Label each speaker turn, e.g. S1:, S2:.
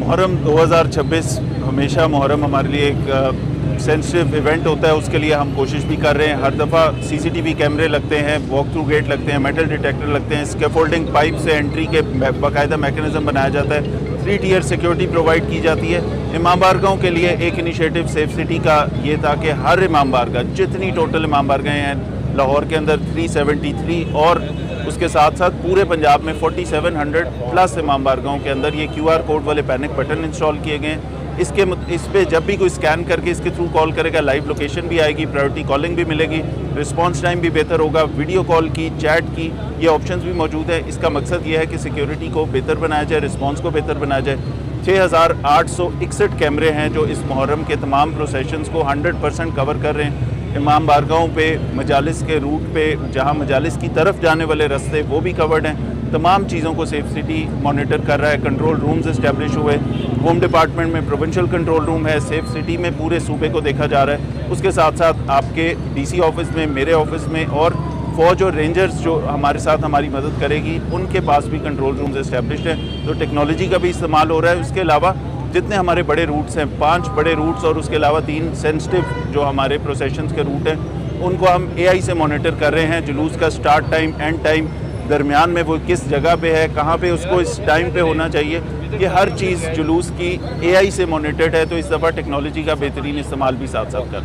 S1: मुहर्रम 2026 हमेशा मुहर्रम हमारे लिए एक सेंसिटिव इवेंट होता है। उसके लिए हम कोशिश भी कर रहे हैं। हर दफ़ा सीसीटीवी कैमरे लगते हैं, वॉक थ्रू गेट लगते हैं, मेटल डिटेक्टर लगते हैं, स्कैफोल्डिंग पाइप से एंट्री के बाकायदा मैकेनिज्म बनाया जाता है, 3 टियर सिक्योरिटी प्रोवाइड की जाती है। इमाम बारगाहों के लिए एक इनिशिएटिव सेफ सिटी का ये था कि हर इमाम बारगाह, जितनी टोटल इमाम बारगाहें हैं लाहौर के अंदर 373 और उसके साथ साथ पूरे पंजाब में 4700 प्लस इमाम बारगाहों के अंदर ये QR कोड वाले पैनिक बटन इंस्टॉल किए गए हैं। इस पे जब भी कोई स्कैन करके इसके थ्रू कॉल करेगा, लाइव लोकेशन भी आएगी, प्रायोरिटी कॉलिंग भी मिलेगी, रिस्पांस टाइम भी बेहतर होगा, वीडियो कॉल की, चैट की, ये ऑप्शंस भी मौजूद है। इसका मकसद ये है कि सिक्योरिटी को बेहतर बनाया जाए, रिस्पांस को बेहतर बनाया जाए। 6861 कैमरे हैं जो इस मुहर्रम के तमाम प्रोसेशंस को 100% कवर कर रहे हैं। इमाम बारगाहों पे, मजालिस के रूट पे, जहाँ मजालिस की तरफ जाने वाले रास्ते वो भी कवर्ड हैं। तमाम चीज़ों को सेफ सिटी मॉनिटर कर रहा है। कंट्रोल रूम्स इस्टेब्लिश हुए, होम डिपार्टमेंट में प्रोविंशियल कंट्रोल रूम है, सेफ सिटी में पूरे सूबे को देखा जा रहा है। उसके साथ साथ आपके DC ऑफिस में, मेरे ऑफिस में और फौज और रेंजर्स जो हमारे साथ हमारी मदद करेगी, उनके पास भी कंट्रोल रूम्स इस्टेब्लिश्ड हैं। तो टेक्नोलॉजी का भी इस्तेमाल हो रहा है। उसके अलावा जितने हमारे बड़े रूट्स हैं, 5 बड़े रूट्स और उसके अलावा 3 सेंसिटिव जो हमारे प्रोसेशंस के रूट हैं, उनको हम AI से मॉनिटर कर रहे हैं। जुलूस का स्टार्ट टाइम, एंड टाइम, दरमियान में वो किस जगह पे है, कहाँ पे उसको इस टाइम पे होना चाहिए, ये हर चीज़ जुलूस की AI से मॉनिटर्ड है। तो इस दफ़ा टेक्नोलॉजी का बेहतरीन इस्तेमाल भी साथ साथ कर रहे हैं।